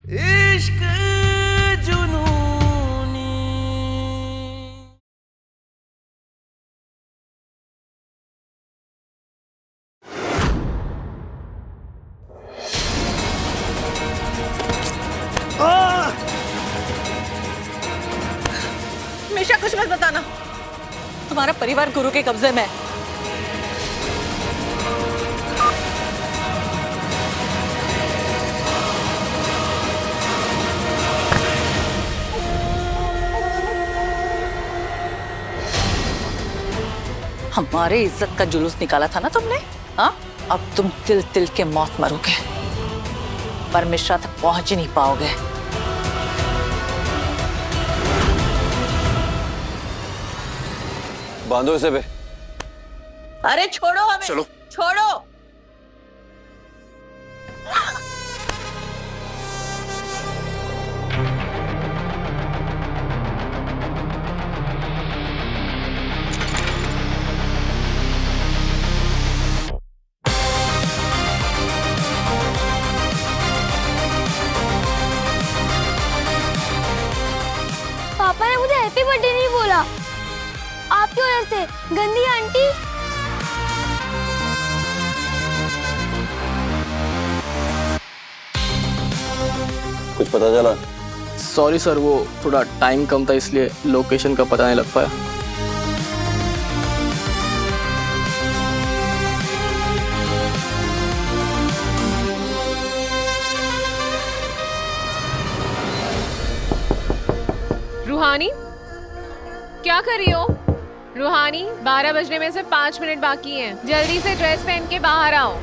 इश्क जुनूनी। हमेशा कुछ मत बताना, तुम्हारा परिवार गुरु के कब्जे में है। हमारे इज्जत का जुलूस निकाला था ना तुमने, हाँ? अब तुम तिल तिल के मौत मरोगे, पर मिश्रा तक पहुंच ही नहीं पाओगे। बांधो इसे बे। अरे छोड़ो हमें, चलो। छोड़ो। पापा ने मुझे हैप्पी बर्थडे नहीं बोला, आपकी वजह से। गंदी आंटी। कुछ पता चला? सॉरी सर, वो थोड़ा टाइम कम था इसलिए लोकेशन का पता नहीं लग पाया। रूहानी, क्या कर रही हो? रूहानी, 12 बजने में से 5 मिनट बाकी हैं। जल्दी से ड्रेस पहन के बाहर आओ।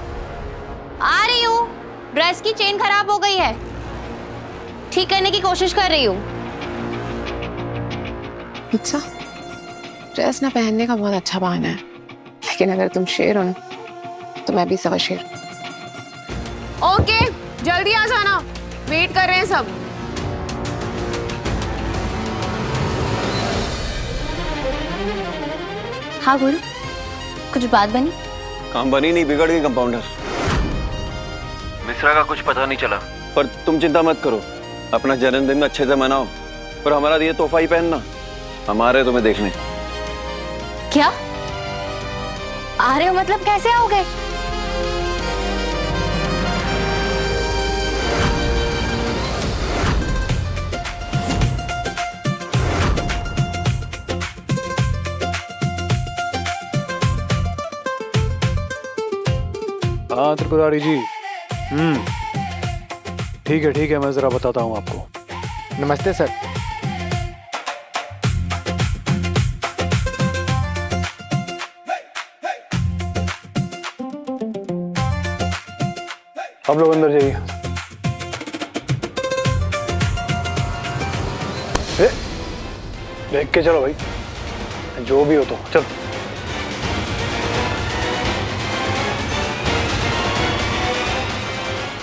आ रही हूँ। ड्रेस की चेन खराब हो गई है, ठीक करने की कोशिश कर रही हूँ। अच्छा, ड्रेस ना पहनने का बहुत अच्छा बहाना है, लेकिन अगर तुम शेर हो ना तो मैं भी सवा शेर। ओके, जल्दी आ जाना, वेट कर रहे हैं सब। हाँ गुरु, कुछ बात बनी? काम बनी नहीं, बिगड़ गई कंपाउंडर। मिश्रा का कुछ पता नहीं चला। पर तुम चिंता मत करो, अपना जन्मदिन अच्छे से मनाओ, पर हमारा ये तोहफा ही पहनना। हमारे तुम्हें देखने। क्या आ रहे हो? मतलब कैसे आओगे? हाँ त्रिपुरारी जी, ठीक है, मैं जरा बताता हूँ आपको। नमस्ते सर। आप लोग अंदर जाइए। देख के चलो भाई, जो भी हो तो चल।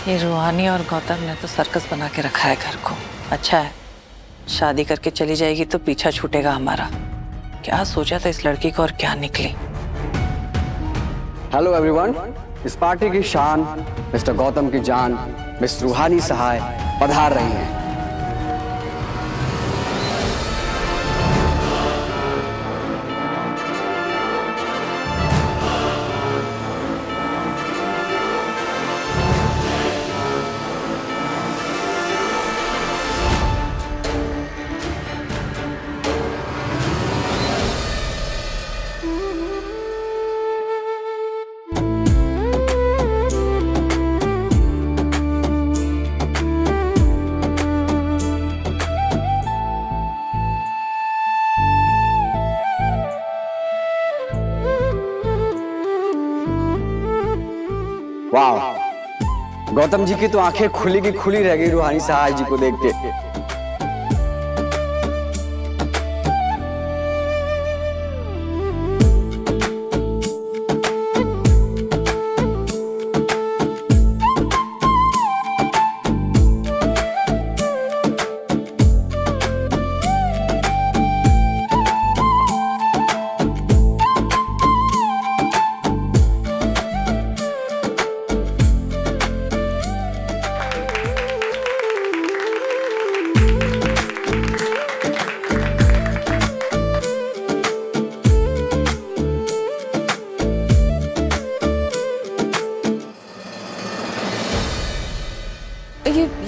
ये रूहानी और गौतम ने तो सर्कस बना के रखा है घर को। अच्छा है, शादी करके चली जाएगी तो पीछा छूटेगा हमारा। क्या सोचा था इस लड़की को और क्या निकली। हेलो एवरीवन, इस पार्टी की शान मिस्टर गौतम की जान मिस रूहानी सहाय पधार रही हैं। वाह, गौतम जी की तो आंखें खुली की खुली रह गई रूहानी सहाय जी को देख के।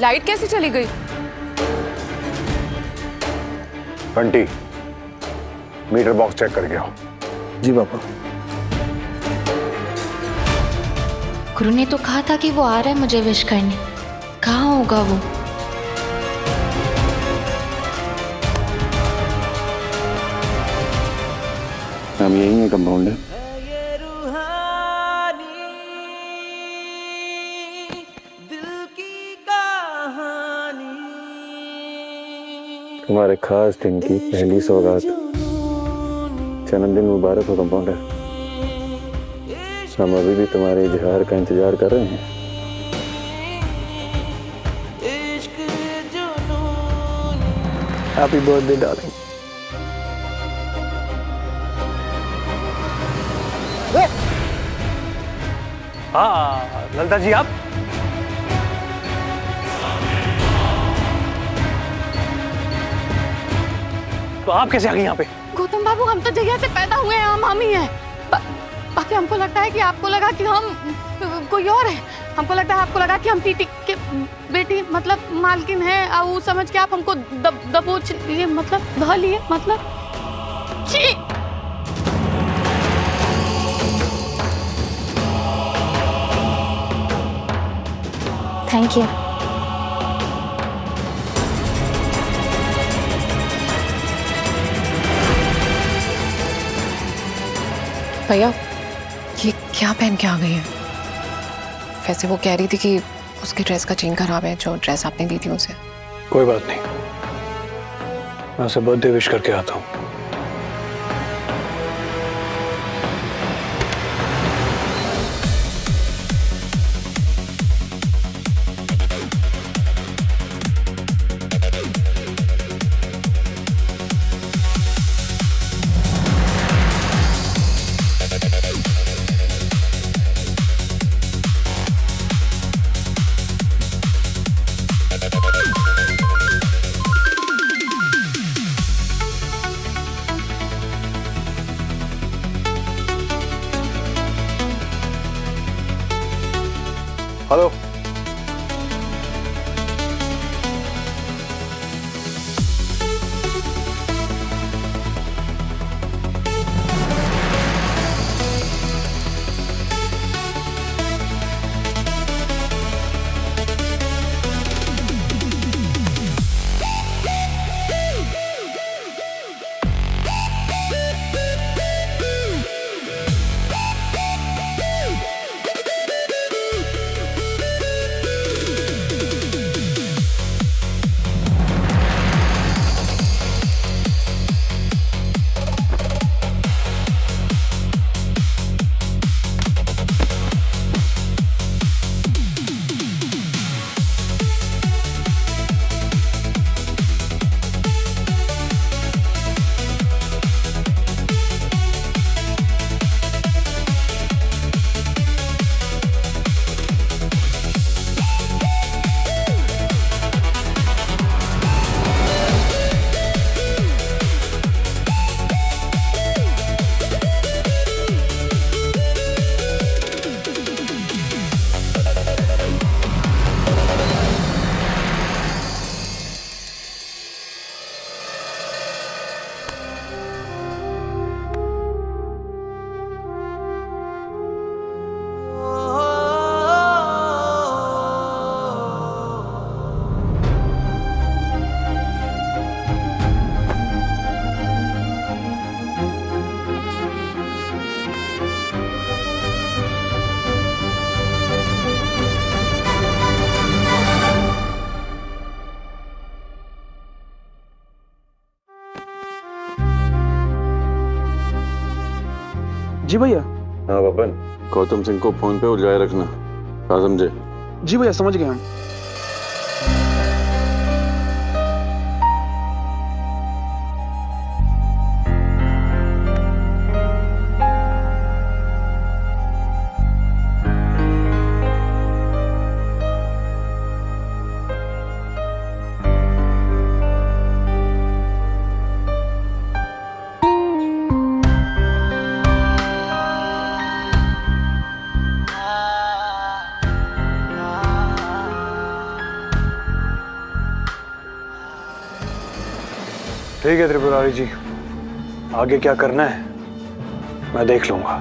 लाइट कैसे चली गई? बंटी, मीटर बॉक्स चेक करके आओ। जी पापा। गुरु ने तो कहा था कि वो आ रहा है मुझे विश करने। कहाँ होगा वो? हम यही हैं कंपाउंडर। तुम्हारे खास दिन की पहली सौगात। जन्मदिन मुबारक हो कंपाउंडर। हम अभी भी तुम्हारे इजहार का इंतजार कर रहे हैं। Happy birthday darling. हाँ ललिता जी, आप तो आप कैसे आ गई यहाँ पे? गौतम बाबू, हम तो जगह से पैदा हुए हैं, हम ही हैं। बाकी हमको लगता है कि आपको लगा कि हम कोई और है। हमको लगता है आपको लगा कि हम टीटी के बेटी मतलब मालकिन है, और वो समझ के आप हमको दबोच लिए, मतलब ढा लिए, मतलब छी। Thank you. भैया, ये क्या पहन के आ गई है? वैसे वो कह रही थी कि उसकी ड्रेस का चेन खराब है, जो ड्रेस आपने दी थी उसे। कोई बात नहीं, मैं उसे बर्थडे विश करके आता हूँ। हेलो, जी भैया। हाँ बबन, गौतम सिंह को फोन पे उलझाए रखना। क्या समझे? जी भैया, समझ गए हम। ठीक है त्रिपुरारी जी, आगे क्या करना है मैं देख लूंगा।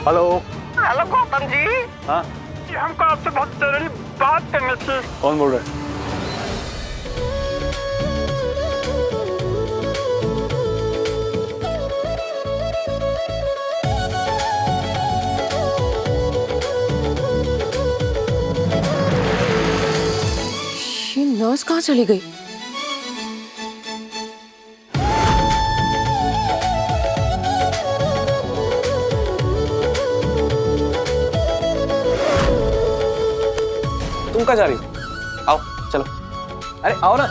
हेलो। हेलो गौतम जी, हाँ, ये हमको आपसे बहुत जरूरी बात करनी थी। कौन बोल रहा है? ये नर्स कहाँ चली गई? तुम कहाँ जा रही हो? आओ चलो। अरे आओ ना।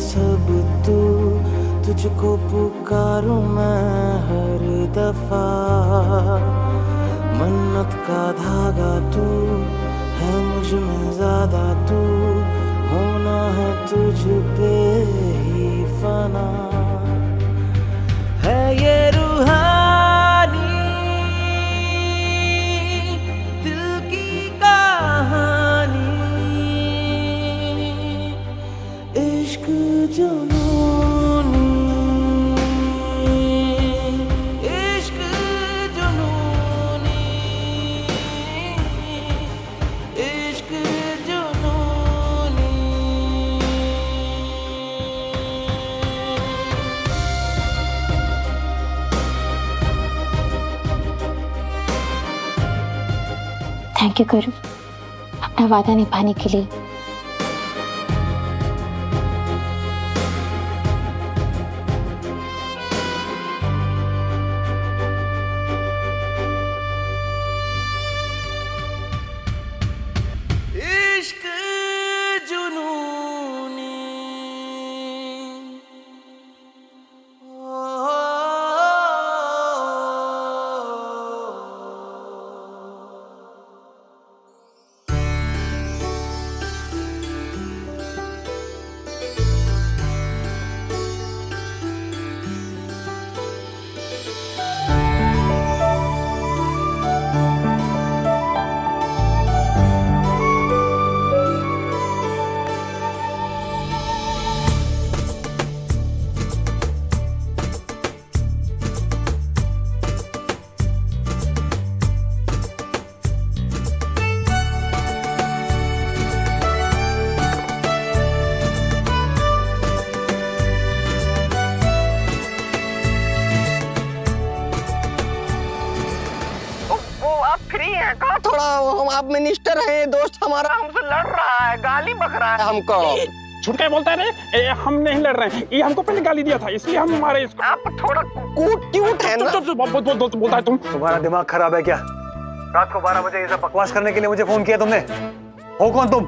सब तू, तुझको पुकारूं मैं हर दफा। मन्नत का धागा तू है मुझ में ज्यादा, तू होना है तुझ पे ही फना। है ये रूहानी दिल की कहानी, इश्क जुनूनी, इश्क जुनूनी, इश्क जुनूनी। थैंक यू गुरु, अपना वादा निभाने के लिए। इश्क जुनूनी, थोड़ा हम आप मिनिस्टर हैं, दोस्त हमारा हमसे लड़ रहा है, गाली बक रहा है हमको। झूठ क्या बोलता है रे? हम नहीं लड़ रहे हैं, ये हमको पहले गाली दिया था इसलिए हम मारे इसको। आप थोड़ा क्यूट है ना। बोलता है तुम। तुम्हारा दिमाग खराब है क्या? रात को 12 बजे ये सब बकवास करने के लिए मुझे फोन किया तुमने? हो कौन तुम?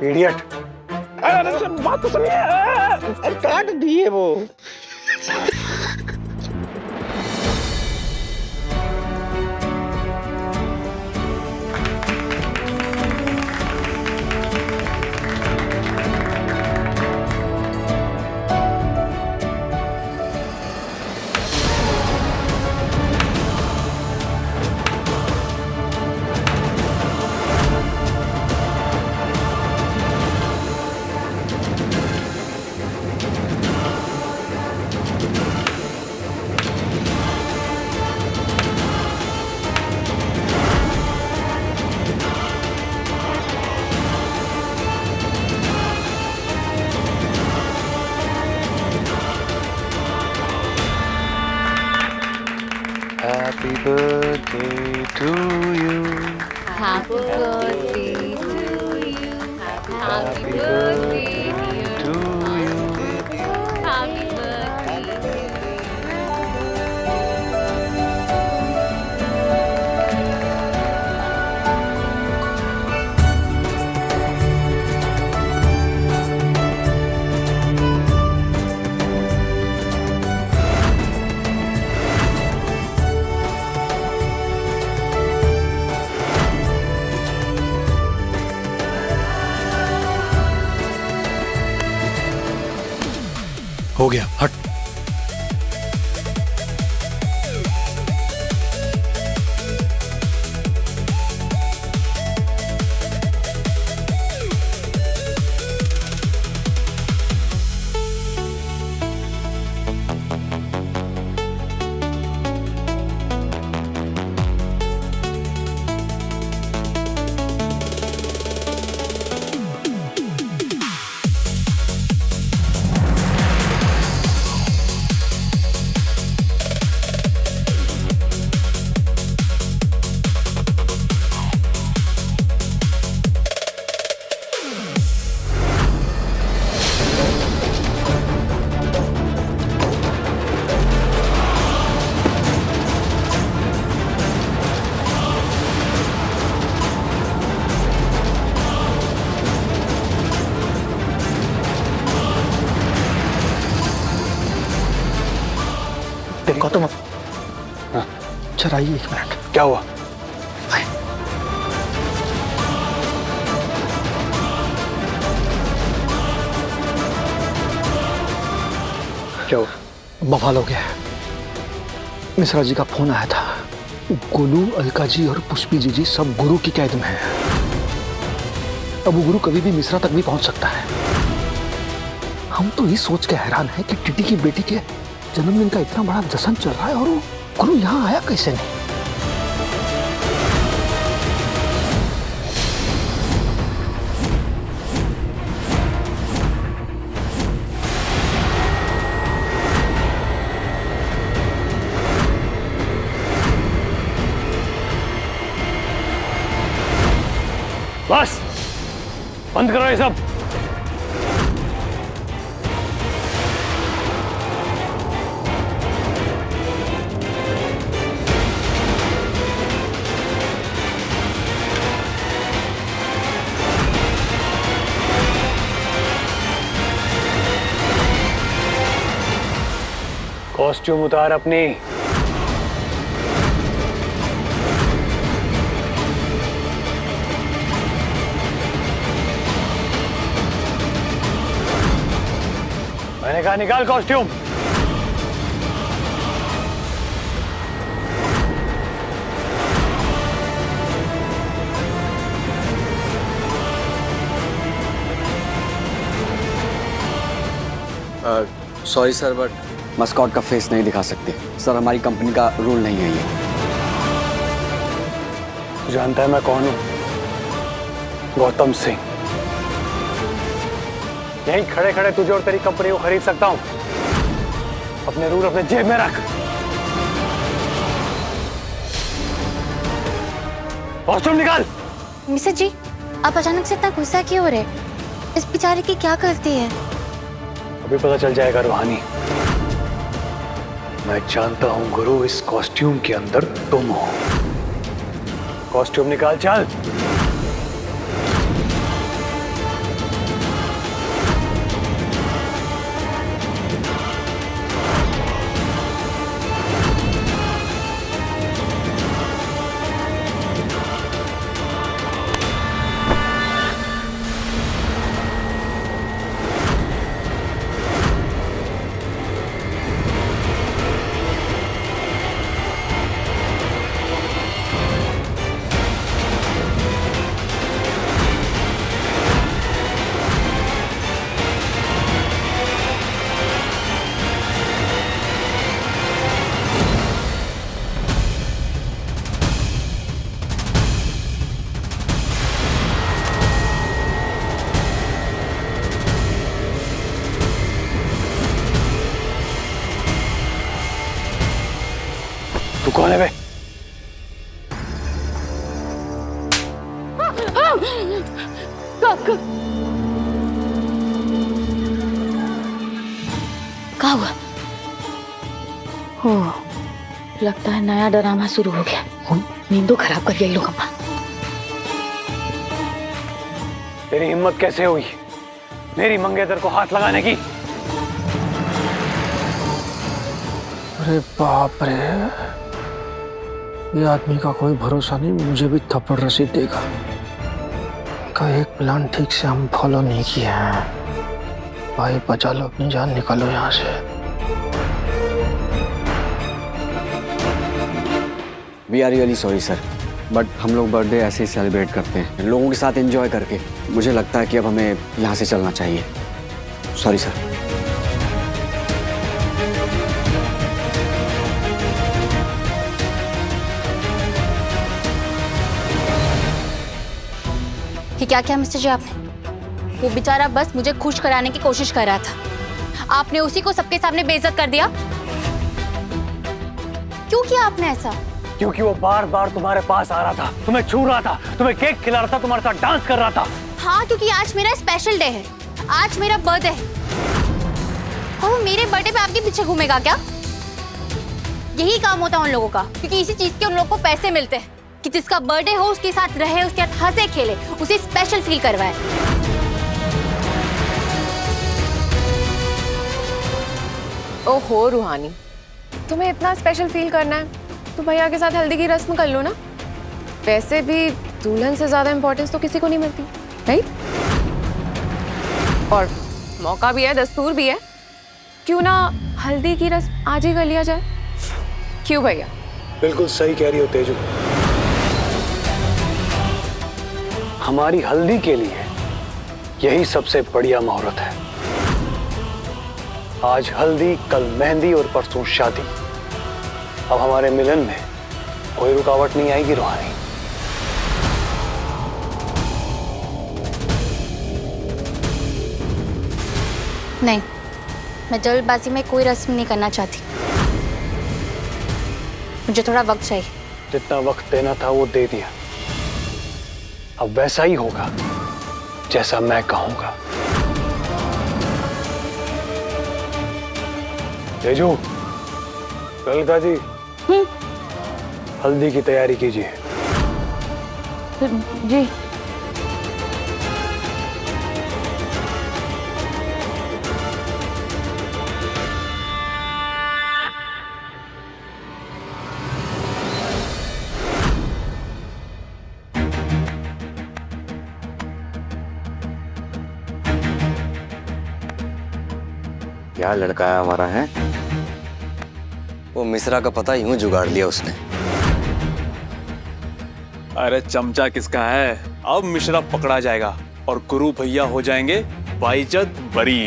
इडियट। अरे बात तो सुनिए। काट दिए वो। Happy birthday to you. Happy birthday to you. Happy birthday to you. हो गया, हट। गौतम, जरा आइए 1 मिनट। क्या हुआ? क्या हुआ? बवाल हो गया है। मिश्रा जी का फोन आया था। गोलू, अलका जी और पुष्पी जी सब गुरु की कैद में हैं। अब वो गुरु कभी भी मिश्रा तक भी पहुंच सकता है। हम तो ये सोच के हैरान हैं कि टीटी की बेटी के जन्मदिन का इतना बड़ा जश्न चल रहा है और वो गुरु यहाँ आया कैसे नहीं? बस बंद करो ये सब। कॉस्ट्यूम उतार अपनी। मैंने कहा निकाल कॉस्ट्यूम। सॉरी सर, बट मस्कॉट का फेस नहीं दिखा सकते सर, हमारी कंपनी का रूल नहीं है ये। तू जानता है मैं कौन हूं? गौतम सिंह। यहीं खड़े खड़े तुझे और तेरी कंपनी को खरीद सकता हूं। अपने रूल अपने जेब में रख। कॉस्ट्यूम निकाल। मिसेस जी, आप अचानक से इतना गुस्सा क्यों हो रहे? इस बेचारे की क्या गलती है? अभी पता चल जाएगा रूहानी। मैं जानता हूं गुरु, इस कॉस्ट्यूम के अंदर तुम हो। कॉस्ट्यूम निकाल, चल। तू कौन है बे? क्या हुआ? ओह, लगता है नया ड्रामा शुरू हो गया। नींदो खराब कर गई लोग। अम्मा, तेरी हिम्मत कैसे हुई मेरी मंगेतर को हाथ लगाने की? अरे बाप रे, ये आदमी का कोई भरोसा नहीं। मुझे भी थप्पड़ रसीद देगा। का एक प्लान ठीक से हम फॉलो नहीं किया है। भाई बचा लो अपनी जान, निकालो यहाँ से। We are really sorry sir, but हम लोग बर्थडे ऐसे ही सेलिब्रेट करते हैं, लोगों के साथ एंजॉय करके। मुझे लगता है कि अब हमें यहाँ से चलना चाहिए। Sorry sir. ये क्या किया मिस्टर जी आपने? वो बेचारा बस मुझे खुश कराने की कोशिश कर रहा था, आपने उसी को सबके सामने बेइज्जत कर दिया। क्यों किया आपने ऐसा? क्योंकि वो बार बार तुम्हारे पास आ रहा था, तुम्हें छू रहा था, तुम्हें केक खिला रहा था, तुम्हारे साथ डांस कर रहा था। हाँ, क्योंकि आज मेरा स्पेशल डे है, आज मेरा बर्थडे है। और वो मेरे बर्थडे पे आपके पीछे घूमेगा क्या? यही काम होता है उन लोगों का, क्योंकि इसी चीज के उन लोगों को पैसे मिलते हैं कि जिसका बर्थडे हो उसके साथ रहे, उसके साथ हंसे खेले, उसे स्पेशल फील करवाए। ओहो रूहानी, तुम्हें इतना स्पेशल फील करना है तो भैया के साथ हल्दी की रस्म कर लो ना। वैसे भी दुल्हन से ज्यादा इंपॉर्टेंस तो किसी को नहीं मिलती, राइट? और मौका भी है, दस्तूर भी है, क्यों ना हल्दी की रस्म आज ही कर लिया जाए? क्यों भैया? बिल्कुल सही कह रही हो तेजू। हमारी हल्दी के लिए यही सबसे बढ़िया मुहूर्त है। आज हल्दी, कल मेहंदी और परसों शादी। अब हमारे मिलन में कोई रुकावट नहीं आएगी रूहानी। नहीं, मैं जल्दबाजी में कोई रस्म नहीं करना चाहती, मुझे थोड़ा वक्त चाहिए। जितना वक्त देना था वो दे दिया, अब वैसा ही होगा जैसा मैं कहूंगा। तेजू, ललिता जी, हल्दी की तैयारी कीजिए। जी। क्या लड़का है हमारा है? वो मिश्रा का पता यूं जुगाड़ लिया उसने। अरे चमचा किसका है? अब मिश्रा पकड़ा जाएगा और गुरु भैया हो जाएंगे बाइज्जत बरी।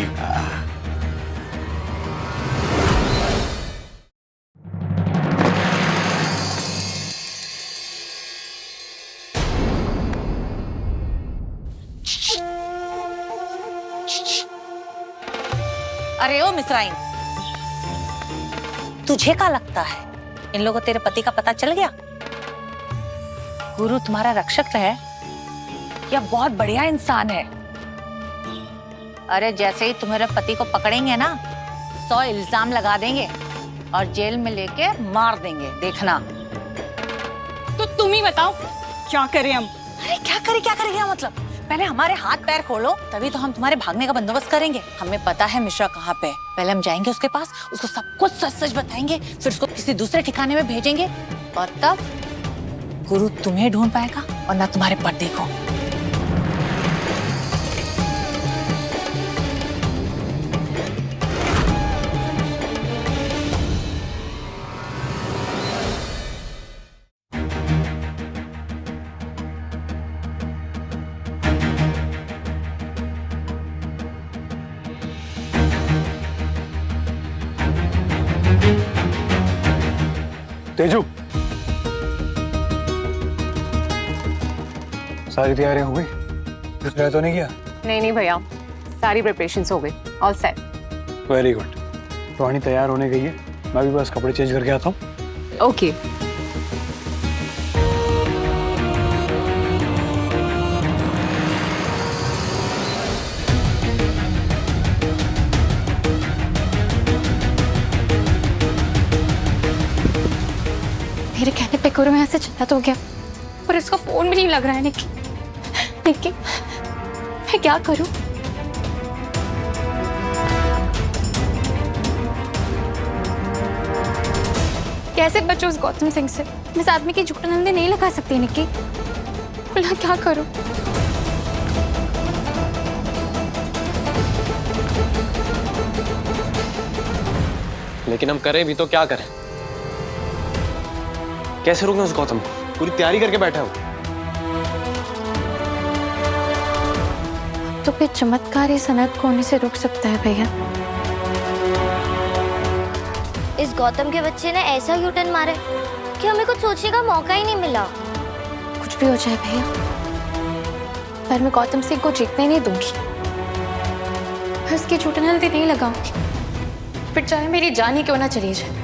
अरे ओ मिसराइन, तुझे क्या लगता है इन लोगों को तेरे पति का पता चल गया? गुरु तुम्हारा रक्षक है या बहुत बढ़िया इंसान है? अरे जैसे ही तुम्हारे पति को पकड़ेंगे ना, 100 इल्जाम लगा देंगे और जेल में लेके मार देंगे, देखना। तो तुम ही बताओ क्या करें हम? अरे क्या करें मतलब? पहले हमारे हाथ पैर खोलो, तभी तो हम तुम्हारे भागने का बंदोबस्त करेंगे। हमें पता है मिश्रा कहाँ पे है। पहले हम जाएंगे उसके पास, उसको सब कुछ सच बताएंगे, फिर उसको किसी दूसरे ठिकाने में भेजेंगे और तब गुरु तुम्हें ढूंढ पाएगा और ना तुम्हारे पति को। तेजू, सारी तैयारियां हो गई? कुछ नया तो नहीं किया? नहीं भैया, सारी प्रिपरेशंस हो गई, ऑल सेट। Very good. रूहानी तैयार होने गई है, मैं भी बस कपड़े चेंज करके आता हूँ। ओके। मेरे कहने पे गुरु यहाँ से चला तो गया, पर इसका फोन भी नहीं लग रहा है। निक्की, मैं क्या करूं? कैसे बचूं उस गौतम सिंह से? मैं इस आदमी की झूठे नंदे नहीं लगा सकती निक्की, बोला क्या करूं? लेकिन हम करें भी तो क्या करें? कैसे रोकें उस गौतम को? पूरी तैयारी करके बैठा हूँ। तो फिर चमत्कार ही सनत को होने से रोक सकता है भैया। इस गौतम के बच्चे ने ऐसा यूटर्न मारे कि हमें कुछ सोचने का मौका ही नहीं मिला। कुछ भी हो जाए भैया, पर मैं गौतम सिंह को जीतने नहीं दूंगी। मैं उसकी झूठन हल्दी नहीं लगाऊंगी, फिर चाहे मेरी जान ही क्यों ना चली जाए।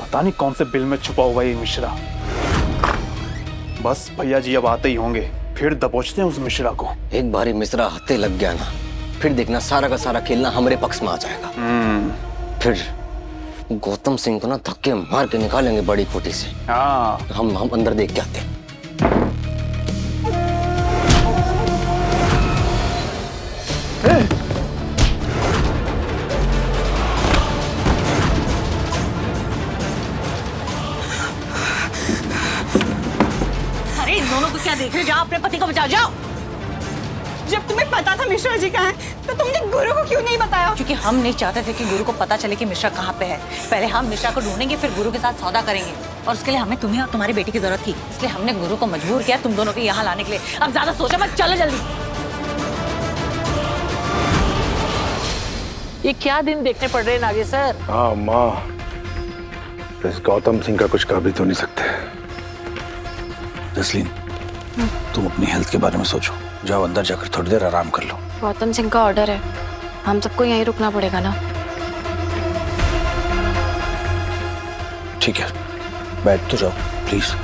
पता नहीं कौन से बिल में छुपा हुआ ये मिश्रा। बस भैया जी अब आते ही होंगे, फिर दबोचते हैं उस मिश्रा को। एक बारी मिश्रा हाथे लग गया ना, फिर देखना सारा का सारा खेलना हमारे पक्ष में आ जाएगा। फिर गौतम सिंह को ना धक्के मार के निकालेंगे बड़ी कोठी से। हाँ, हम अंदर देख के आते हैं। अरे इन दोनों को क्या देख रहे हो? जाओ अपने पति को बचाओ, जाओ। जब तुम्हें पता था मिश्रा जी कहाँ है तो तुमने गुरु को क्यों नहीं बताया? क्योंकि हम नहीं चाहते थे कि गुरु को पता चले कि मिश्रा कहाँ पे है। पहले हम मिश्रा को ढूंढेंगे, फिर गुरु के साथ सौदा करेंगे, और उसके लिए हमें तुम्हें और तुम्हारी बेटी की जरूरत थी। इसलिए हमने गुरु को मजबूर किया तुम दोनों को यहाँ लाने के लिए। अब ज्यादा सोचा मत, चलो जल्दी। ये क्या दिन देखने पड़ रहे हैं नागे सर? हाँ माँ, इस गौतम सिंह का कुछ कर भी तो नहीं सकते। जसलीन, तुम अपनी हेल्थ के बारे में सोचो। जाओ अंदर जाकर थोड़ी देर आराम कर लो। गौतम सिंह का ऑर्डर है, हम सबको यहीं रुकना पड़ेगा ना। ठीक है, बैठ तो जाओ प्लीज।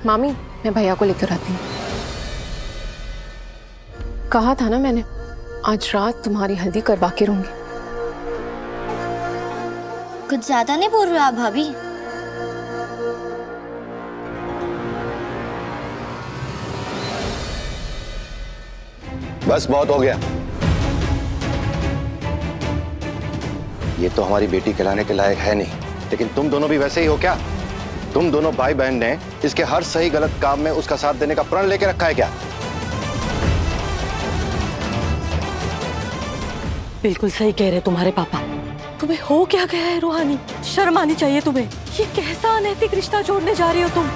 मामी, मैं भैया को लेकर आती हूँ। कहा था ना मैंने, आज रात तुम्हारी हल्दी करवा के रहूंगी। कुछ ज्यादा नहीं बोल रहे आप भाभी? बस बहुत हो गया। ये तो हमारी बेटी कहलाने के लायक है नहीं, लेकिन तुम दोनों भी वैसे ही हो क्या? तुम दोनों भाई बहन ने इसके हर सही गलत काम में उसका साथ देने का प्रण लेके रखा है क्या? बिल्कुल सही कह रहे तुम्हारे पापा। तुम्हें हो क्या गया है रूहानी? शर्म आनी चाहिए तुम्हें। ये कैसा अनैतिक रिश्ता जोड़ने जा रही हो तुम?